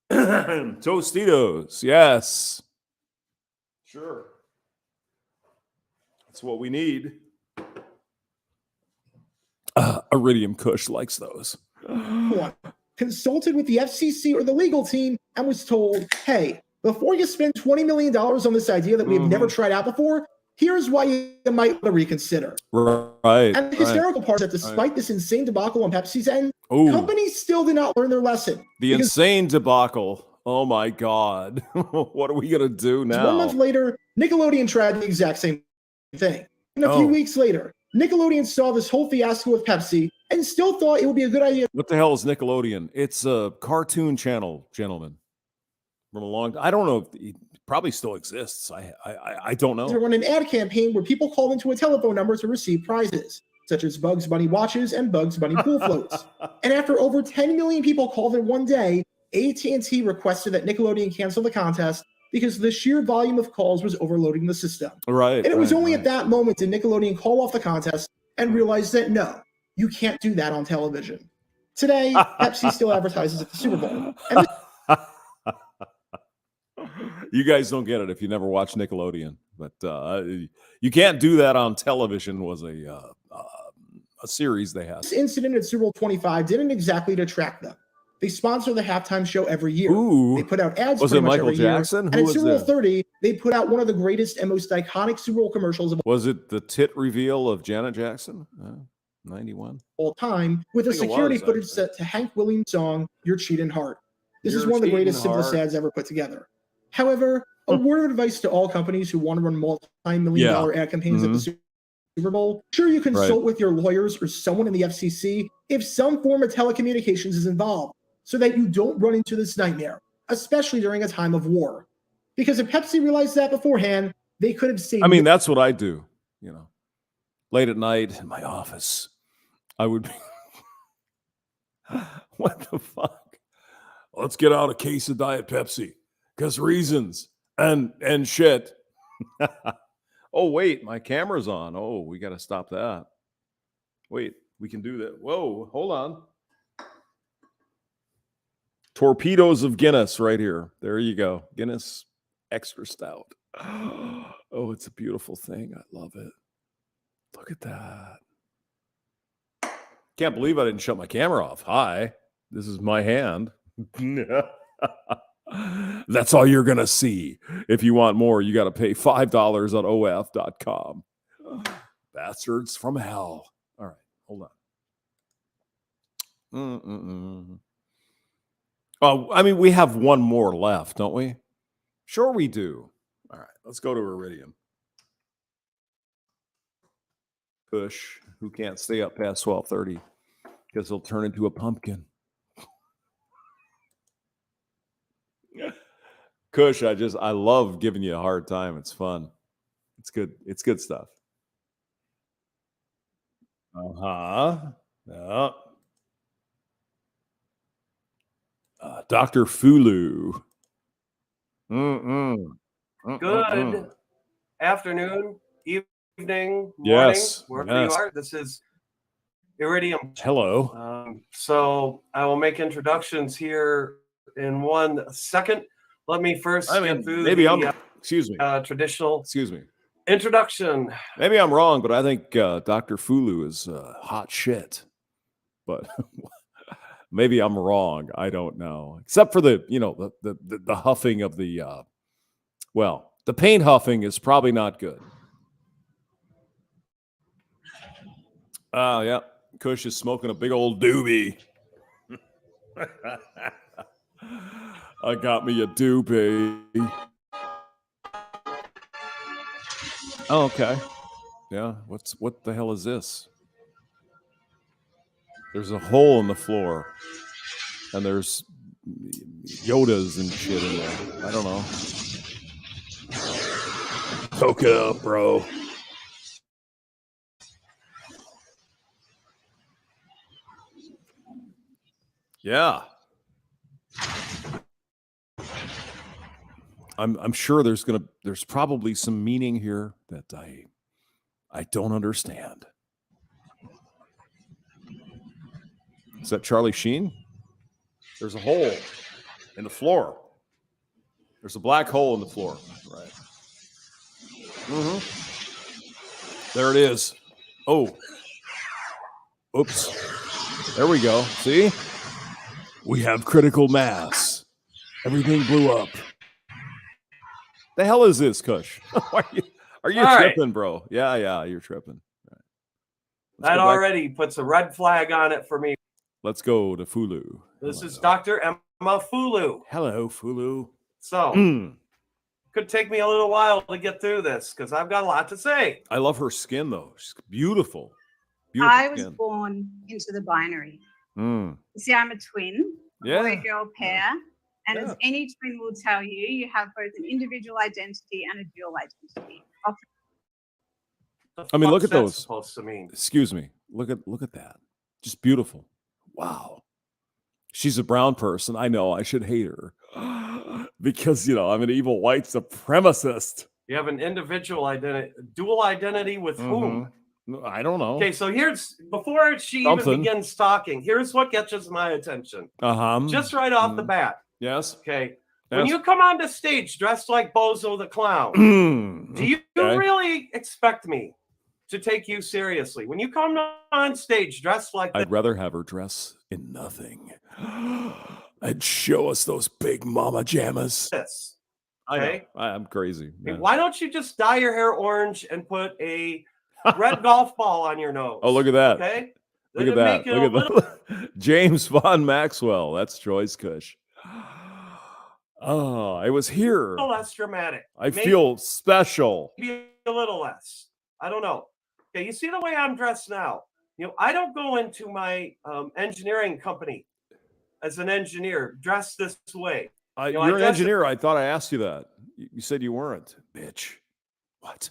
Tostitos, yes. Sure. That's what we need. Iridium Kush likes those. Consulted with the FCC or the legal team and was told, hey, before you spend $20 million on this idea that we have never tried out before, here's why you might want to reconsider. Right. And the hysterical part is that despite this insane debacle on Pepsi's end, companies still did not learn their lesson. The insane debacle. Oh my God. What are we going to do now? 1 month later, Nickelodeon tried the exact same thing. And a few weeks later, Nickelodeon saw this whole fiasco with Pepsi and still thought it would be a good idea. What the hell is Nickelodeon? It's a cartoon channel, gentlemen. From a long, I don't know if it probably still exists. I don't know. To run an ad campaign where people called into a telephone number to receive prizes, such as Bugs Bunny watches and Bugs Bunny pool floats. And after over 10 million people called in one day, AT&T requested that Nickelodeon cancel the contest because the sheer volume of calls was overloading the system. Right. And it was only at that moment did Nickelodeon call off the contest and realize that no, you can't do that on television. Today, Pepsi still advertises at the Super Bowl. And you guys don't get it if you never watch Nickelodeon, but you can't do that on television. Was a series they had. This incident at Super Bowl 25 didn't exactly detract them. They sponsor the halftime show every year. Ooh. They put out ads. Was it Michael Jackson? And at Super Bowl 30, they put out one of the greatest and most iconic Super Bowl commercials of Was it the tit reveal of Janet Jackson? 91 all time, with a security footage set to Hank Williams' song "You're Cheating Heart." This is one of the greatest, simplest ads ever put together. However, a word of advice to all companies who want to run multi-million-dollar ad campaigns at the Super Super Bowl, sure you consult with your lawyers or someone in the FCC if some form of telecommunications is involved, so that you don't run into this nightmare, especially during a time of war. Because if Pepsi realized that beforehand, they could have saved. I mean, that's what I do. You know, late at night in my office, I would be. What the fuck? Let's get out a case of Diet Pepsi because reasons and shit. Oh, wait, my camera's on. Oh, we got to stop that. Wait, we can do that. Whoa, hold on. Torpedoes of Guinness right here. There you go. Guinness Extra Stout. Oh, it's a beautiful thing. I love it. Look at that. Can't believe I didn't shut my camera off. Hi, this is my hand. That's all you're going to see. If you want more, you got to pay $5 on OF.com. Bastards from hell. All right, hold on. Oh, I mean, we have one more left, don't we? Sure we do. All right, let's go to Iridium. Push, who can't stay up past 12:30 because he'll turn into a pumpkin. Kush, I love giving you a hard time. It's fun. It's good. It's good stuff. Yeah. Dr. Fulu. Good afternoon, evening, morning, yes, wherever you are. This is Iridium. Hello. So I will make introductions here in 1 second. Let me first get through traditional introduction. Maybe I'm wrong, but I think Dr. Fulu is hot shit. But maybe I'm wrong. I don't know. Except for the huffing of the the paint huffing is probably not good. Oh, yeah. Kush is smoking a big old doobie. I got me a doobie. Oh, okay. Yeah. What the hell is this? There's a hole in the floor. And there's Yodas and shit in there. I don't know. Poke it up, bro. Yeah. I'm sure there's probably some meaning here that I don't understand. Is that Charlie Sheen? There's a hole in the floor. There's a black hole in the floor. Right. There it is. Oh. Oops. There we go. See? We have critical mass. Everything blew up. The hell is this, Kush? Are you tripping, bro? Yeah, you're tripping. Right. That already puts a red flag on it for me. Let's go to Fulu. This is Dr. Emma Fulu. Hello, Fulu. So, could take me a little while to get through this because I've got a lot to say. I love her skin, though. She's beautiful. I was born into the binary. You see, I'm a twin, a boy-girl pair. And as any twin will tell you, you have both an individual identity and a dual identity. I mean, look at those. Supposed to mean? Excuse me. Look at that. Just beautiful. Wow. She's a brown person. I know. I should hate her because I'm an evil white supremacist. You have an individual identity, dual identity with whom? I don't know. Okay, so before she even begins talking, here's what catches my attention. Just right off the bat. Yes. Okay. When you come onto stage dressed like Bozo the Clown, do you really expect me to take you seriously? When you come on stage dressed like I'd rather have her dress in nothing. I'd show us those big mama jammas. This. Okay. I'm crazy. Hey, why don't you just dye your hair orange and put a red golf ball on your nose? Oh, look at that. Okay. Look at that. Look at that. James Von Maxwell. That's Joyce Kush. Oh, I was here. A little less dramatic. I feel special. Maybe a little less. I don't know. you see the way I'm dressed now. I don't go into my engineering company as an engineer dressed this way. You're an engineer. I thought I asked you that. You said you weren't, bitch. What?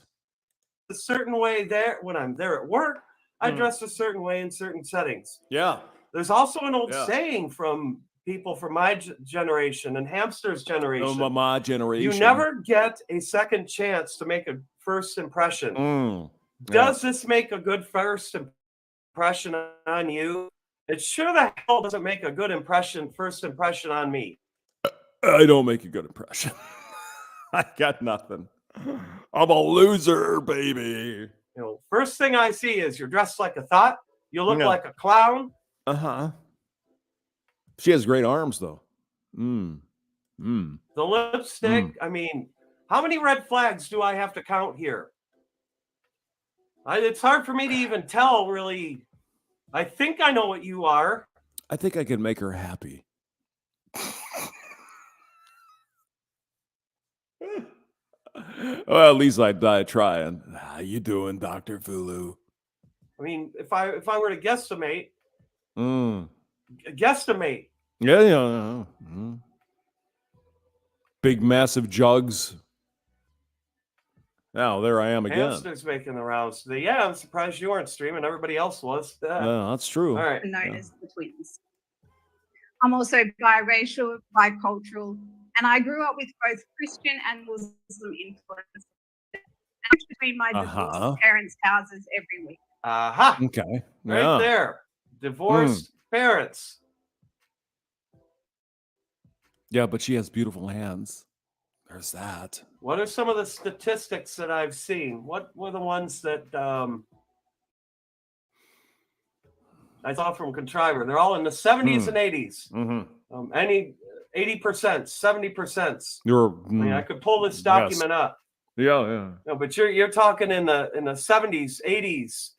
A certain way there when I'm there at work. I dress a certain way in certain settings. Yeah. There's also an old saying from people from my generation and Hamster's generation. Oh, my generation. You never get a second chance to make a first impression. Does this make a good first impression on you? It sure the hell doesn't make a good first impression on me. I don't make a good impression. I got nothing. I'm a loser, baby. First thing I see is you're dressed like a thought. You look like a clown. She has great arms, though. The lipstick. I mean, how many red flags do I have to count here? It's hard for me to even tell, really. I think I know what you are. I think I can make her happy. Well, at least I died trying. How you doing, Dr. Fulu? I mean, if I were to guesstimate, guesstimate. Yeah. Big, massive jugs. Now, there I am again. Hamster's making the rounds today. Yeah, I'm surprised you weren't streaming. Everybody else was. Yeah, that's true. All right. Known as the twins. I'm also biracial, bicultural, and I grew up with both Christian and Muslim influence. And between my divorced parents' houses every week. Okay. Right there. Divorced parents. Yeah, but she has beautiful hands. There's that. What are some of the statistics that I've seen? What were the ones that I saw from Contriver? They're all in the 70s and 80s. Any 80%, 70%. I could pull this document up. Yeah. No, but you're talking in the 70s, 80s.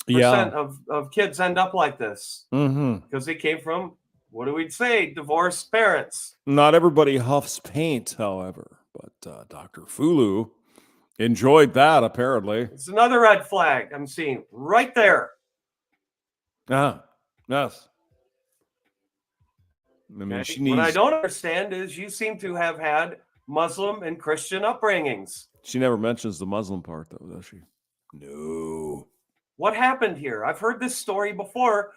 Yeah. of kids end up like this because they came from, what do we say, divorced parents. Not everybody huffs paint, however, but Dr. Fulu enjoyed that, apparently. It's another red flag I'm seeing right there. Yes. I mean, she needs... What I don't understand is you seem to have had Muslim and Christian upbringings. She never mentions the Muslim part, though, does she? No. What happened here? I've heard this story before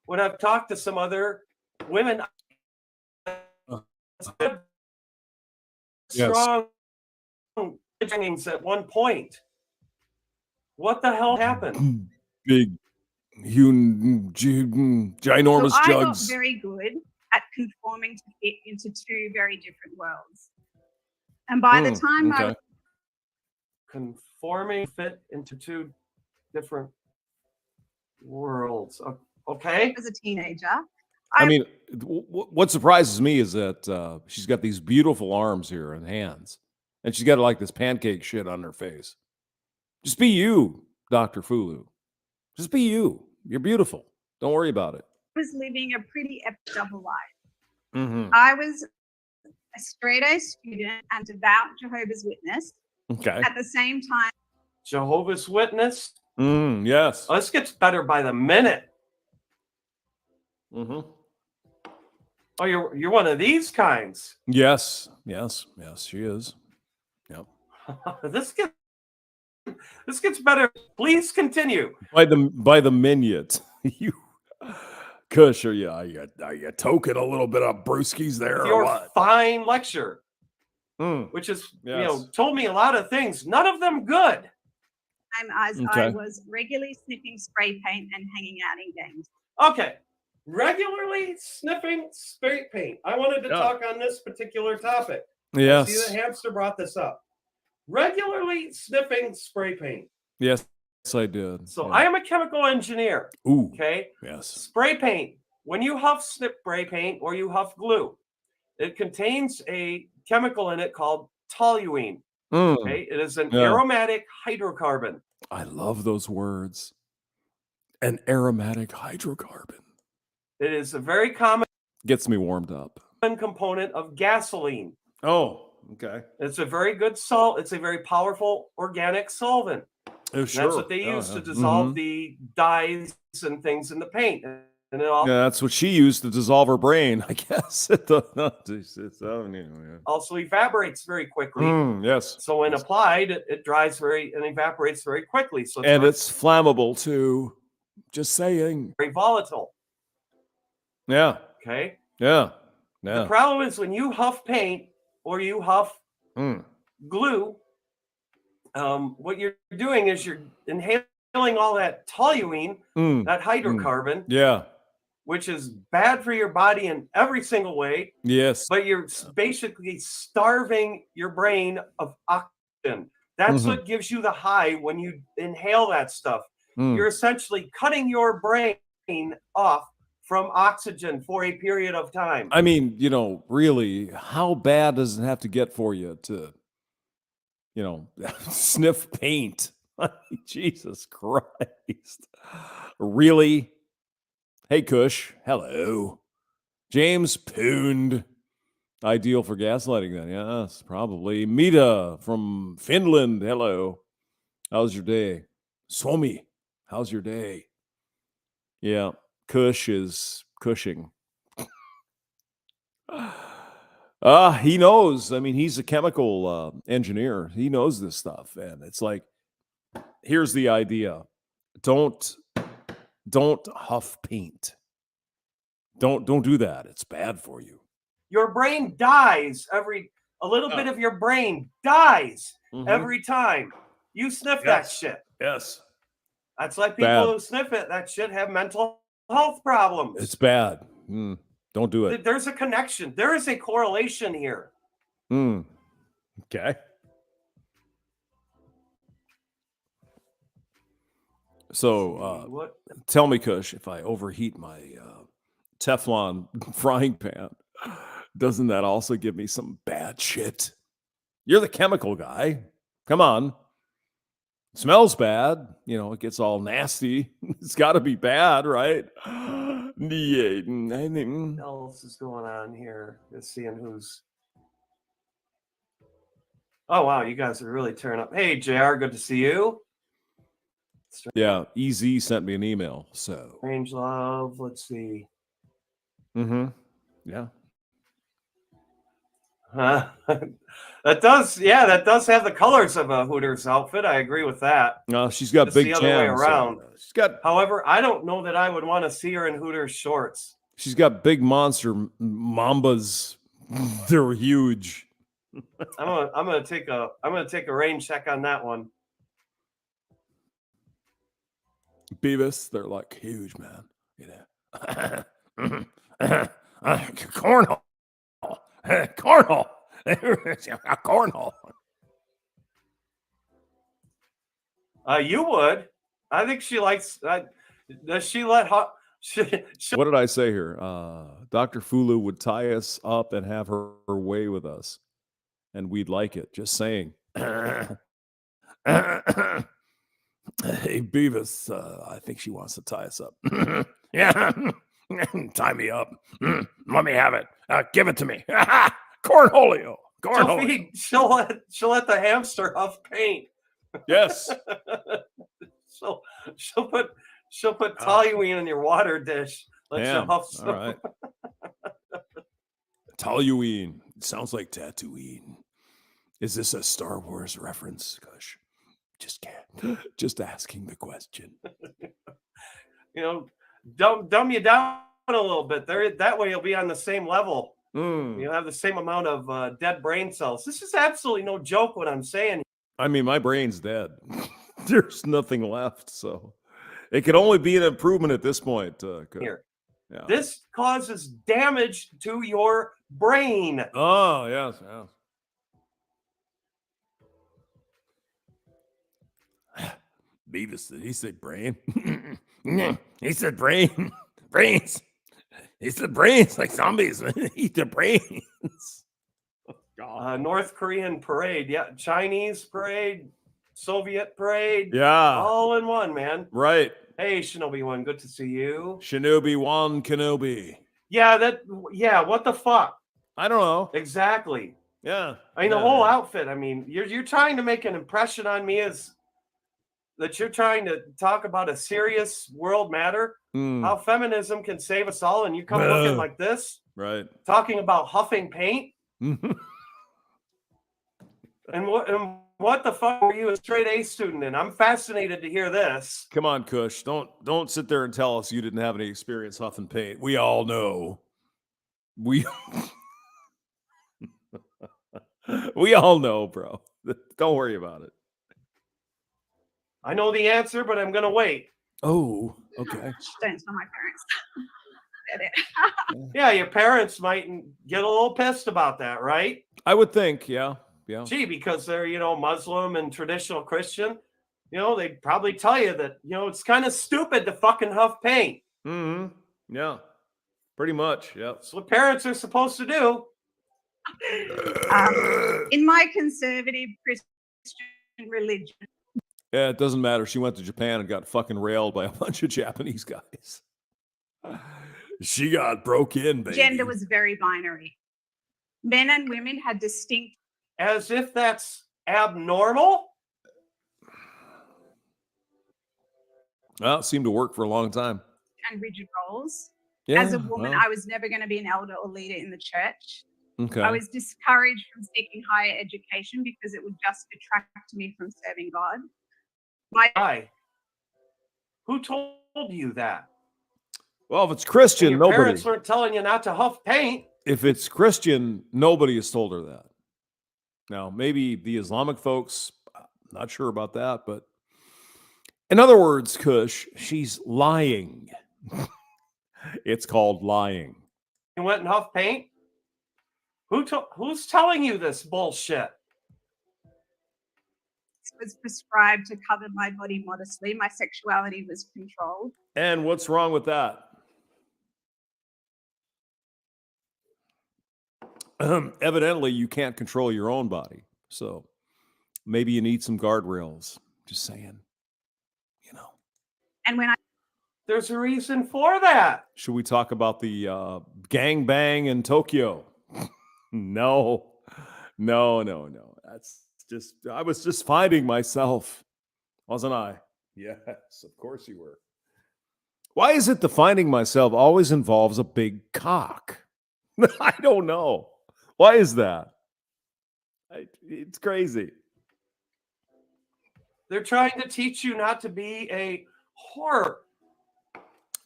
when I've talked to some other women. Strong upbringings at one point. What the hell happened? Big, ginormous I got jugs. very good at conforming to fit into two very different worlds. And by the time I was conforming fit into two different worlds. Okay. As a teenager. I mean, what surprises me is that she's got these beautiful arms here and hands, and she's got like this pancake shit on her face. Just be you, Dr. Fulu. Just be you. You're beautiful. Don't worry about it. I was living a pretty epic double life. I was a straight-A student and devout Jehovah's Witness. Okay. At the same time, Jehovah's Witness. Yes. Oh, this gets better by the minute. Oh, you're one of these kinds. Yes, she is. Yep. This gets better. Please continue. By the minute. You Kush, are you toking a little bit of brewskis there? Your or what? fine lecture. Which is, told me a lot of things. None of them good. I was regularly sniffing spray paint and hanging out in gangs. Okay. Regularly sniffing spray paint. I wanted to talk on this particular topic. Yes. See, the hamster brought this up. Regularly sniffing spray paint. Yes, I did. So I am a chemical engineer. Ooh. Okay. Yes. Spray paint. When you huff spray paint or you huff glue, it contains a chemical in it called toluene. Okay. It is an aromatic hydrocarbon. I love those words. An aromatic hydrocarbon. It is a very common Gets me warmed up. component of gasoline. Oh, okay. It's a very good salt. It's a very powerful organic solvent. Oh, sure. That's what they use to dissolve the dyes and things in the paint. And it all that's what she used to dissolve her brain, I guess. also evaporates very quickly. Yes. So when applied, it dries and evaporates very quickly. So it's flammable too. Just saying. Very volatile. Yeah. Okay. Yeah. The problem is when you huff paint or you huff glue, what you're doing is you're inhaling all that toluene, that hydrocarbon. Yeah. Which is bad for your body in every single way. Yes. But you're basically starving your brain of oxygen. That's what gives you the high when you inhale that stuff. You're essentially cutting your brain off from oxygen for a period of time. I mean, really, how bad does it have to get for you to, sniff paint? Jesus Christ. Really? Hey, Kush. Hello. James Poond. Ideal for gaslighting then. Yes, probably. Mita from Finland. Hello. How's your day? Somi. How's your day? Yeah. Kush is Cushing. He knows. I mean, he's a chemical engineer. He knows this stuff. And it's like, here's the idea. Don't huff paint. Don't do that. It's bad for you. Your brain dies a little bit of your brain dies every time you sniff that shit. Yes. That's like people who sniff that shit have mental health problems. It's bad. Don't do it. There's a connection. There is a correlation here. Okay. So tell me, Kush, if I overheat my Teflon frying pan, doesn't that also give me some bad shit? You're the chemical guy. Come on. It smells bad. It gets all nasty. It's got to be bad, right? What else is going on here? Just seeing who's... Oh, wow. You guys are really turning up. Hey, JR, good to see you. Yeah, EZ sent me an email. So Strange Love. Let's see. Yeah. That does have the colors of a Hooters outfit. I agree with that. No, she's got big the other way around. She's got. However, I don't know that I would want to see her in Hooters shorts. She's got big monster mambas. They're huge. I'm gonna take a rain check on that one. Beavis, they're like huge, man. Cornhole. Cornhole. Cornhole. You would. I think she likes. Does she let hot? What did I say here? Dr. Fulu would tie us up and have her way with us, and we'd like it. Just saying. Hey, Beavis, I think she wants to tie us up. Yeah. Tie me up. Let me have it. Give it to me. Cornholio. Cornholio. She'll let the hamster huff paint. Yes. she'll put toluene in your water dish. Let you huff some. All right. Toluene. It sounds like Tatooine. Is this a Star Wars reference, Kush? Just asking the question. Dumb you down a little bit. That way you'll be on the same level. You'll have the same amount of dead brain cells. This is absolutely no joke what I'm saying. I mean, my brain's dead. There's nothing left. So it could only be an improvement at this point. Here. Yeah. This causes damage to your brain. Oh, yes. Beavis, did he say brain? He said brain. Brains. He said brains like zombies. Eat the brains. North Korean parade. Yeah. Chinese parade. Soviet parade. Yeah. All in one, man. Right. Hey, Shinobi One. Good to see you. Shinobi One Kenobi. Yeah. What the fuck? I don't know. Exactly. Yeah. I mean, the whole outfit. I mean, you're trying to make an impression on me as that you're trying to talk about a serious world matter, how feminism can save us all, and you come looking like this, right? Talking about huffing paint. And what the fuck were you a straight A student in? I'm fascinated to hear this. Come on, Kush. Don't sit there and tell us you didn't have any experience huffing paint. We all know. We all know, bro. Don't worry about it. I know the answer, but I'm gonna wait. Oh, okay. Don't tell my parents. Yeah, your parents might get a little pissed about that, right? I would think, yeah. Gee, because they're, Muslim and traditional Christian, they'd probably tell you that, it's kind of stupid to fucking huff paint. Mm-hmm. Yeah. Pretty much, yeah. That's what parents are supposed to do. In my conservative Christian religion. Yeah, it doesn't matter. She went to Japan and got fucking railed by a bunch of Japanese guys. She got broke in, baby. Gender was very binary. Men and women had distinct. As if that's abnormal? Well, it seemed to work for a long time. And rigid roles. Yeah, As a woman, I was never going to be an elder or leader in the church. Okay. I was discouraged from seeking higher education because it would just detract me from serving God. Why? Who told you that? Well, if it's Christian, your nobody. Parents weren't telling you not to huff paint. If it's Christian, nobody has told her that. Now, maybe the Islamic folks, not sure about that, but in other words, Kush, she's lying. It's called lying. You went and huffed paint? Who's telling you this bullshit? It was prescribed to cover my body modestly. My sexuality was controlled. And what's wrong with that? Evidently, you can't control your own body. So maybe you need some guardrails. Just saying. And when there's a reason for that. Should we talk about the gang bang in Tokyo? No. That's just, I was just finding myself, wasn't I? Yes, of course you were. Why is it the finding myself always involves a big cock? I don't know. Why is that? It's crazy. They're trying to teach you not to be a whore.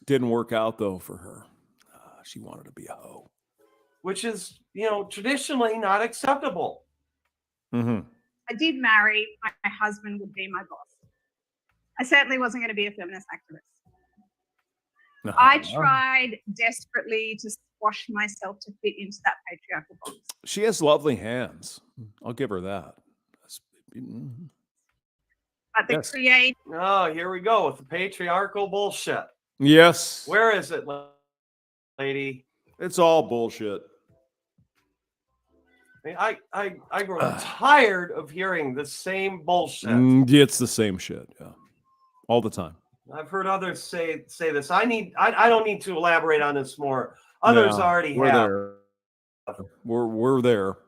Didn't work out, though, for her. She wanted to be a hoe. Which is, traditionally not acceptable. Mm-hmm. I did marry, my husband would be my boss. I certainly wasn't going to be a feminist activist. I tried desperately to squash myself to fit into that patriarchal box. She has lovely hands. I'll give her that. But the create. Oh, here we go with the patriarchal bullshit. Yes. Where is it, lady? It's all bullshit. I grow tired of hearing the same bullshit. It's the same shit, yeah. All the time. I've heard others say this. I don't need to elaborate on this more. Others already have. There. We're there.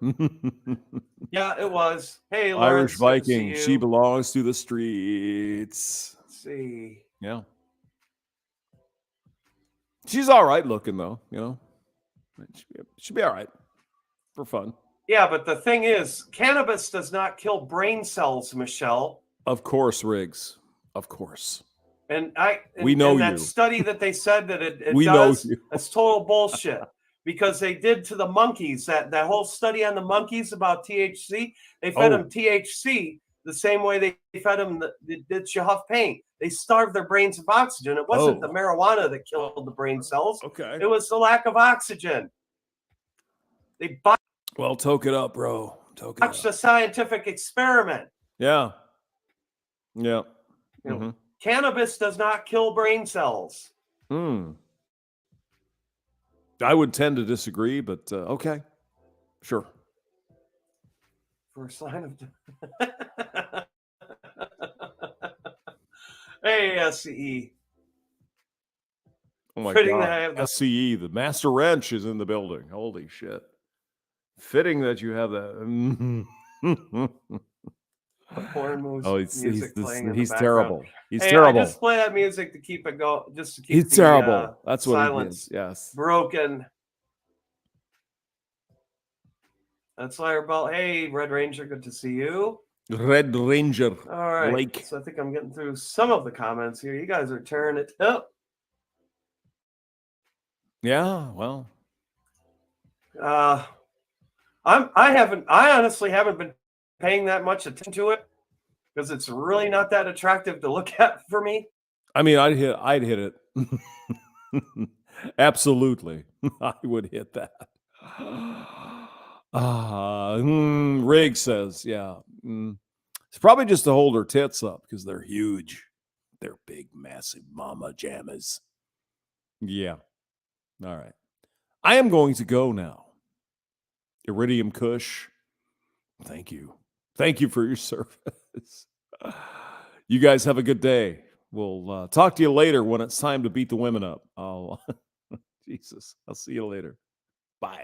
Yeah, it was. Hey, Irish Lawrence, Viking. She belongs to the streets. Let's see. Yeah. She's all right looking, though. She'd be all right for fun. Yeah, but the thing is, cannabis does not kill brain cells, Michelle. Of course, Riggs. Of course. And we know that you. study that they said that it we does, know you. That's total bullshit. Because they did to the monkeys, that whole study on the monkeys about THC, they fed them THC the same way they fed them the huff paint. They starved their brains of oxygen. It wasn't the marijuana that killed the brain cells. Okay. It was the lack of oxygen. They Well, toke it up, bro. Toke it up. botched a scientific experiment. Yeah. Yeah. Cannabis does not kill brain cells. I would tend to disagree, but okay. Sure. For a sign of... Hey, SCE. Oh my Fitting God. SCE, the Master Wrench is in the building. Holy shit. Fitting that you have that. porn moves. Oh, music playing in the he's background. terrible. He's Hey, terrible. I just play that music to keep it go, just to keep He's the, terrible. That's what silence he is. Yes. broken. That's Liar Belt. Hey, Red Ranger, good to see you. Red Ranger. All right. Blake. So I think I'm getting through some of the comments here. You guys are tearing it up. Yeah, well. I honestly haven't been paying that much attention to it because it's really not that attractive to look at for me. I mean, I'd hit it. Absolutely. I would hit that. Rig says, yeah. It's probably just to hold her tits up because they're huge. They're big, massive mama jammas. Yeah. All right. I am going to go now. Iridium Kush, thank you. Thank you for your service. You guys have a good day. We'll talk to you later when it's time to beat the women up. Jesus, I'll see you later.